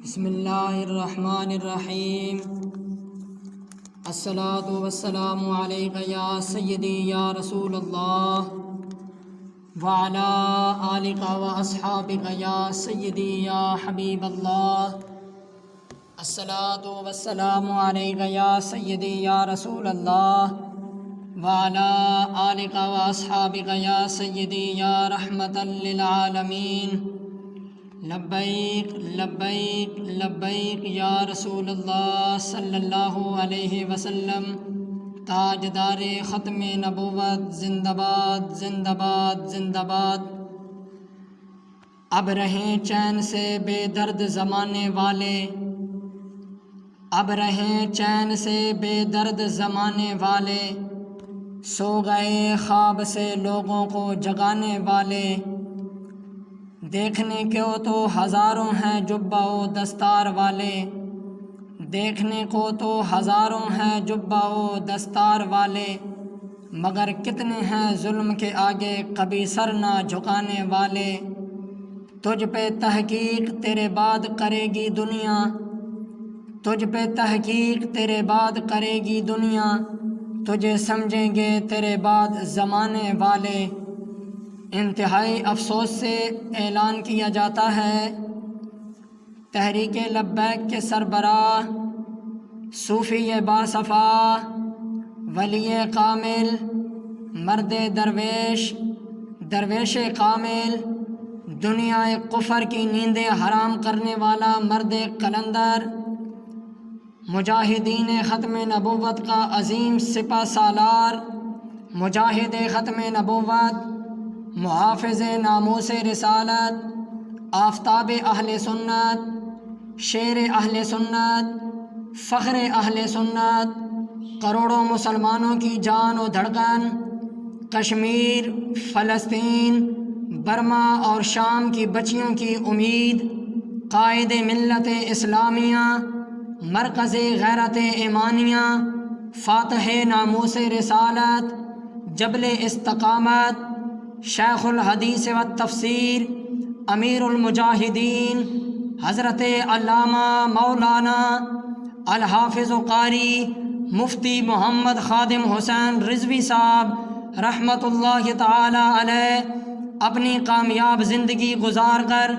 بسم اللہ الرحمن الرحیم الصلاۃ والسلام علیک یا سیدی یا رسول اللہ وعلی آلک و اصحابک یا سیدی یا حبیب اللہ الصلاۃ والسلام علیک یا سیدی یا رسول اللہ وعلی آلک و اصحابک یا سیدی یا رحمۃ للعالمین لبیک لبیک لبیک یا رسول اللہ صلی اللہ علیہ وسلم تاجدار ختم نبوت زندہ باد زندہ باد زندہ باد۔ اب رہیں چین سے بے درد زمانے والے، اب رہیں چین سے بے درد زمانے والے، سو گئے خواب سے لوگوں کو جگانے والے، دیکھنے کو تو ہزاروں ہیں جبہ و دستار والے، دیکھنے کو تو ہزاروں ہیں جبہ و دستار والے، مگر کتنے ہیں ظلم کے آگے کبھی سر نہ جھکانے والے۔ تجھ پہ تحقیق تیرے بعد کرے گی دنیا، تجھ پہ تحقیق تیرے بعد کرے گی دنیا، تجھے سمجھیں گے تیرے بعد زمانے والے۔ انتہائی افسوس سے اعلان کیا جاتا ہے، تحریک لبیک کے سربراہ صوفی باصفا ولی کامل مرد درویش درویش کامل دنیا کفر کی نیندیں حرام کرنے والا مرد قلندر، مجاہدین ختم نبوت کا عظیم سپہ سالار، مجاہد ختم نبوت، محافظ ناموس رسالت، آفتاب اہل سنت، شیر اہل سنت، فخر اہل سنت، کروڑوں مسلمانوں کی جان و دھڑکن، کشمیر، فلسطین، برما اور شام کی بچیوں کی امید، قائد ملت اسلامیہ، مرکز غیرت ایمانیہ، فاتح ناموس رسالت، جبل استقامت، شیخ الحدیث والتفسیر، امیر المجاہدین، حضرت علامہ مولانا الحافظ قاری مفتی محمد خادم حسین رضوی صاحب رحمۃ اللہ تعالی علیہ اپنی کامیاب زندگی گزار کر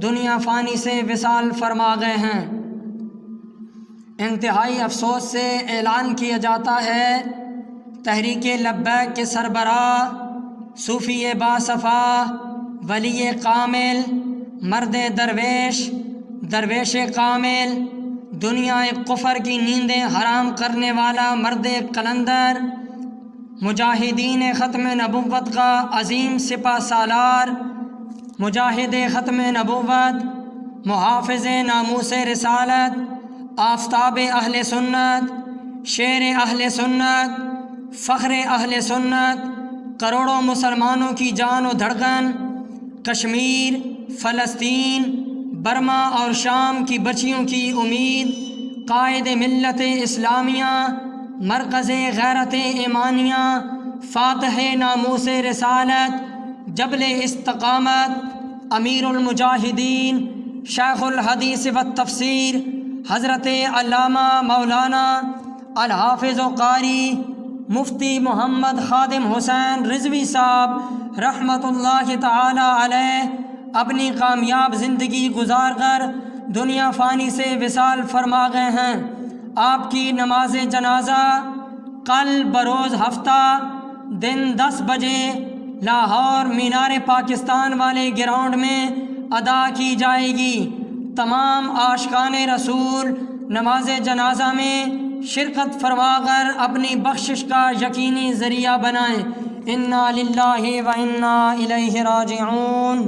دنیا فانی سے وصال فرما گئے ہیں۔ انتہائی افسوس سے اعلان کیا جاتا ہے، تحریک لبیک کے سربراہ صوفی باصفا ولی کامل مرد درویش درویش کامل دنیا کفر کی نیندیں حرام کرنے والا مرد قلندر، مجاہدین ختم نبوت کا عظیم سپہ سالار، مجاہد ختم نبوت، محافظ ناموس رسالت، آفتاب اہل سنت، شیر اہل سنت، فخر اہل سنت، کروڑوں مسلمانوں کی جان و دھڑکن، کشمیر، فلسطین، برما اور شام کی بچیوں کی امید، قائد ملت اسلامیہ، مرکز غیرت ایمانیہ، فاتح ناموس رسالت، جبل استقامت، امیر المجاہدین، شیخ الحدیث والتفسیر، حضرت علامہ مولانا الحافظ قاری مفتی محمد خادم حسین رضوی صاحب رحمۃ اللہ تعالی علیہ اپنی کامیاب زندگی گزار کر دنیا فانی سے وصال فرما گئے ہیں۔ آپ کی نماز جنازہ کل بروز ہفتہ دن 10 بجے لاہور مینار پاکستان والے گراؤنڈ میں ادا کی جائے گی۔ تمام عاشقان رسول نماز جنازہ میں شرکت فرما کر اپنی بخشش کا یقینی ذریعہ بنائیں۔ انا للہ و انا الیہ راجعون۔